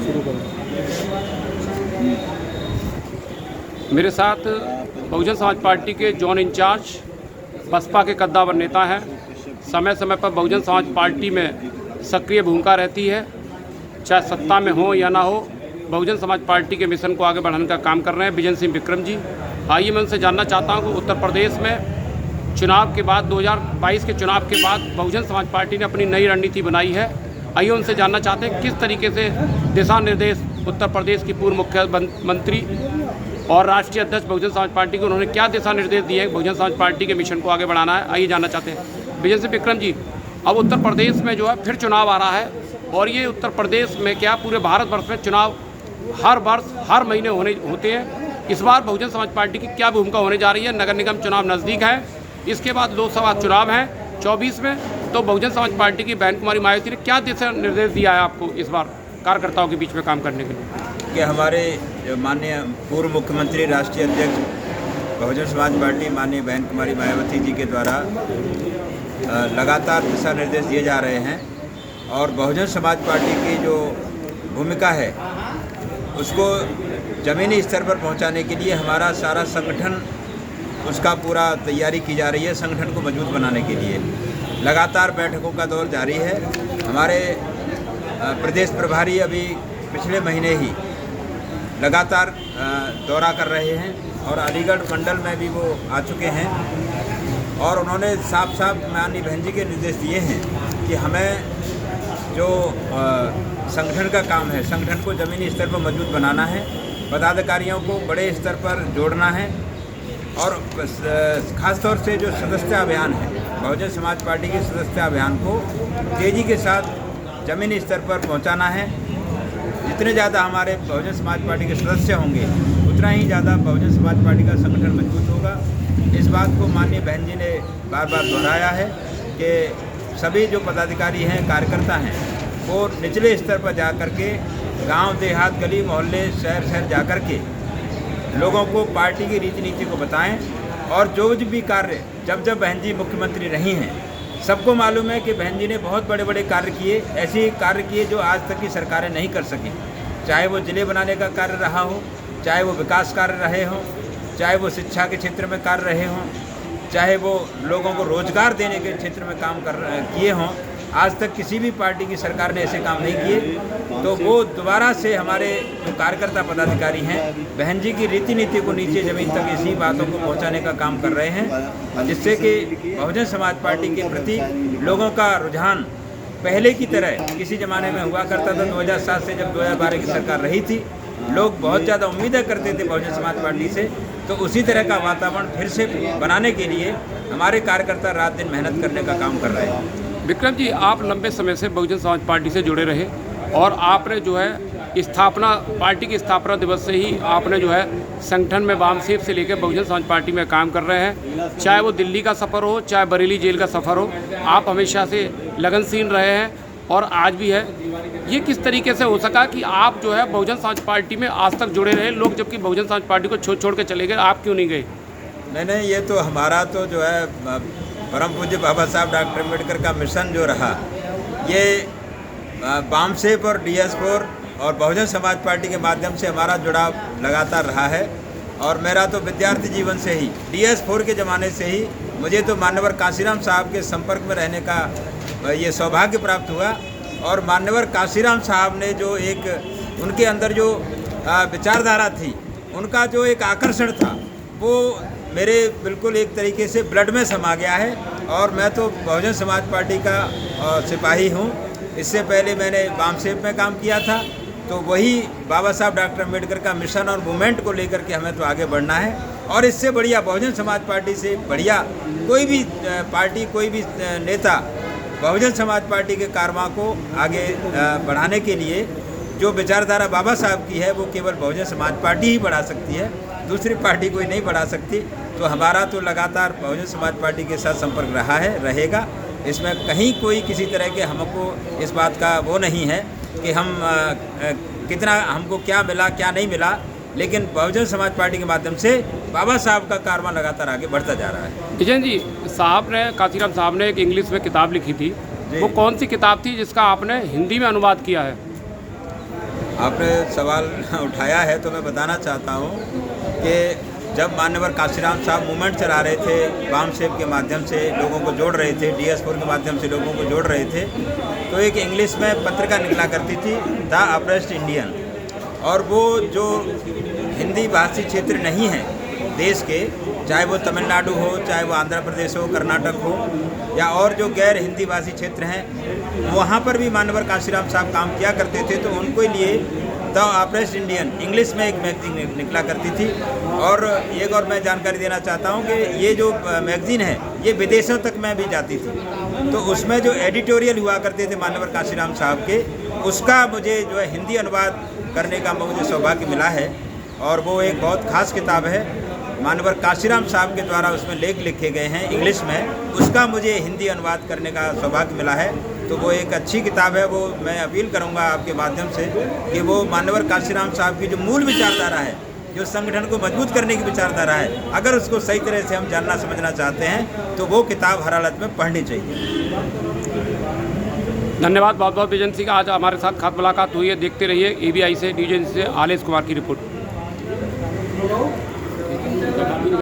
शुरू करें। मेरे साथ बहुजन समाज पार्टी के जोन इंचार्ज, बसपा के कद्दावर नेता हैं। समय समय पर बहुजन समाज पार्टी में सक्रिय भूमिका रहती है, चाहे सत्ता में हो या ना हो। बहुजन समाज पार्टी के मिशन को आगे बढ़ाने का काम कर रहे हैं विजय सिंह विक्रम जी। आइए मैं उनसे जानना चाहता हूं कि उत्तर प्रदेश में चुनाव के बाद 2022 के चुनाव के बाद बहुजन समाज पार्टी ने अपनी नई रणनीति बनाई है। आइए उनसे जानना चाहते हैं किस तरीके से दिशा निर्देश उत्तर प्रदेश की पूर्व मुख्यमंत्री और राष्ट्रीय अध्यक्ष बहुजन समाज पार्टी को उन्होंने क्या दिशा निर्देश दिए हैं बहुजन समाज पार्टी के मिशन को आगे बढ़ाना है। आइए जानना चाहते हैं विजय सिंह विक्रम जी। अब उत्तर प्रदेश में जो है फिर चुनाव आ रहा है और ये उत्तर प्रदेश में क्या पूरे भारतवर्ष में चुनाव हर वर्ष हर महीने होते हैं। इस बार बहुजन समाज पार्टी की क्या भूमिका होने जा रही है? नगर निगम चुनाव नज़दीक है, इसके बाद लोकसभा चुनाव हैं 24 में, तो बहुजन समाज पार्टी की बहन कुमारी मायावती ने क्या दिशा निर्देश दिया है आपको इस बार कार्यकर्ताओं के बीच में काम करने के लिए? कि हमारे माननीय पूर्व मुख्यमंत्री राष्ट्रीय अध्यक्ष बहुजन समाज पार्टी माननीय बहन कुमारी मायावती जी के द्वारा लगातार दिशा निर्देश दिए जा रहे हैं और बहुजन समाज पार्टी की जो भूमिका है उसको ज़मीनी स्तर पर पहुंचाने के लिए हमारा सारा संगठन उसका पूरा तैयारी की जा रही है। संगठन को मजबूत बनाने के लिए लगातार बैठकों का दौर जारी है। हमारे प्रदेश प्रभारी अभी पिछले महीने ही लगातार दौरा कर रहे हैं और अलीगढ़ मंडल में भी वो आ चुके हैं और उन्होंने साफ साफ माननीय बहन जी के निर्देश दिए हैं कि हमें जो संगठन का काम है, संगठन को ज़मीनी स्तर पर मजबूत बनाना है, पदाधिकारियों को बड़े स्तर पर जोड़ना है और ख़ास तौर से जो सदस्यता अभियान है, बहुजन समाज पार्टी के सदस्यता अभियान को तेज़ी के साथ ज़मीनी स्तर पर पहुंचाना है। जितने ज़्यादा हमारे बहुजन समाज पार्टी के सदस्य होंगे उतना ही ज़्यादा बहुजन समाज पार्टी का संगठन मजबूत होगा। इस बात को माननीय बहन जी ने बार बार दोहराया है कि सभी जो पदाधिकारी हैं, कार्यकर्ता हैं, वो निचले स्तर पर जा कर के गाँव देहात गली मोहल्ले शहर जा कर के लोगों को पार्टी की रीति नीति को बताएं और जो भी कार्य जब बहन जी मुख्यमंत्री रही हैं, सबको मालूम है कि बहन जी ने बहुत बड़े बड़े कार्य किए, ऐसे कार्य किए जो आज तक की सरकारें नहीं कर सकी। चाहे वो जिले बनाने का कार्य रहा हो, चाहे वो विकास कार्य रहे हों, चाहे वो शिक्षा के क्षेत्र में कार्य रहे हों, चाहे वो लोगों को रोजगार देने के क्षेत्र में काम किए हों, आज तक किसी भी पार्टी की सरकार ने ऐसे काम नहीं किए। तो वो दोबारा से हमारे जो कार्यकर्ता पदाधिकारी हैं, बहन जी की रीति नीति को नीचे ज़मीन तक इसी बातों को पहुंचाने का काम कर रहे हैं, जिससे कि बहुजन समाज पार्टी के प्रति लोगों का रुझान पहले की तरह किसी ज़माने में हुआ करता था। 2007 से जब 2012 की सरकार रही थी, लोग बहुत ज़्यादा उम्मीदें करते थे बहुजन समाज पार्टी से, तो उसी तरह का वातावरण फिर से बनाने के लिए हमारे कार्यकर्ता रात दिन मेहनत करने का काम कर रहे हैं। विक्रम जी, आप लंबे समय से बहुजन समाज पार्टी से जुड़े रहे और आपने जो है पार्टी की स्थापना दिवस से ही आपने जो है संगठन में वामसेप से लेकर बहुजन समाज पार्टी में काम कर रहे हैं। चाहे वो दिल्ली का सफ़र हो, चाहे बरेली जेल का सफ़र हो, आप हमेशा से लगनशील रहे हैं और आज भी है। ये किस तरीके से हो सका कि आप जो है बहुजन समाज पार्टी में आज तक जुड़े रहे? लोग जबकि बहुजन समाज पार्टी को छोड़ के चले गए, आप क्यों नहीं गए? नहीं, ये तो हमारा तो जो है परम पूज्य बाबा साहब डॉक्टर अम्बेडकर का मिशन जो रहा, ये वामसेप और DS4 और बहुजन समाज पार्टी के माध्यम से हमारा जुड़ाव लगातार रहा है। और मेरा तो विद्यार्थी जीवन से ही DS4 के ज़माने से ही मुझे तो मान्यवर काशीराम साहब के संपर्क में रहने का ये सौभाग्य प्राप्त हुआ और मान्यवर काशीराम साहब ने जो एक उनके अंदर जो विचारधारा थी, उनका जो एक आकर्षण था, वो मेरे बिल्कुल एक तरीके से ब्लड में समा गया है। और मैं तो बहुजन समाज पार्टी का सिपाही हूँ। इससे पहले मैंने वामसेप में काम किया था, तो वही बाबा साहब डॉक्टर अम्बेडकर का मिशन और मूवमेंट को लेकर के हमें तो आगे बढ़ना है। और इससे बढ़िया बहुजन समाज पार्टी से बढ़िया कोई भी पार्टी, कोई भी नेता बहुजन समाज पार्टी के कारवां को आगे बढ़ाने के लिए जो विचारधारा बाबा साहब की है, वो केवल बहुजन समाज पार्टी ही बढ़ा सकती है, दूसरी पार्टी कोई नहीं बढ़ा सकती। तो हमारा तो लगातार बहुजन समाज पार्टी के साथ संपर्क रहा है, रहेगा। इसमें कहीं कोई किसी तरह के हमको इस बात का वो नहीं है कि हम कितना हमको क्या मिला क्या नहीं मिला, लेकिन बहुजन समाज पार्टी के माध्यम से बाबा साहब का कारवां लगातार आगे बढ़ता जा रहा है। विजय जी, काशीराम साहब ने एक इंग्लिश में किताब लिखी थी, वो कौन सी किताब थी जिसका आपने हिंदी में अनुवाद किया है? आपने सवाल उठाया है तो मैं बताना चाहता हूँ कि जब मान्यवर काशीराम साहब मूवमेंट चला रहे थे, वाम सेब के माध्यम से लोगों को जोड़ रहे थे, DS4 के माध्यम से लोगों को जोड़ रहे थे, तो एक इंग्लिश में पत्रिका निकला करती थी द अप्रेस्ड इंडियन। और वो जो हिंदी भाषी क्षेत्र नहीं है देश के, चाहे वो तमिलनाडु हो, चाहे वो आंध्र प्रदेश हो, कर्नाटक हो, या और जो गैर हिंदी भाषी क्षेत्र हैं, वहाँ पर भी मान्यवर काशीराम साहब काम किया करते थे। तो उनको लिए द अप्रेस्ड इंडियन इंग्लिश में एक मैगजीन निकला करती थी। और एक और मैं जानकारी देना चाहता हूँ कि ये जो मैगजीन है ये विदेशों तक में भी जाती थी। तो उसमें जो एडिटोरियल हुआ करते थे मान्यवर काशीराम साहब के, उसका मुझे जो है हिंदी अनुवाद करने का मुझे सौभाग्य मिला है। और वो एक बहुत खास किताब है, मान्यवर काशीराम साहब के द्वारा उसमें लेख लिखे गए हैं इंग्लिश में, उसका मुझे हिंदी अनुवाद करने का सौभाग्य मिला है। तो वो एक अच्छी किताब है। वो मैं अपील करूंगा आपके माध्यम से कि वो मान्यवर काशीराम साहब की जो मूल विचारधारा है, जो संगठन को मजबूत करने की विचारधारा है, अगर उसको सही तरह से हम जानना समझना चाहते हैं तो वो किताब हर हालत में पढ़नी चाहिए। धन्यवाद बहुत बहुत विजन सिंह, आज हमारे साथ खास मुलाकात हुई है। देखते रहिए ABI से, न्यूज एजेंसी से आलेश कुमार की रिपोर्ट।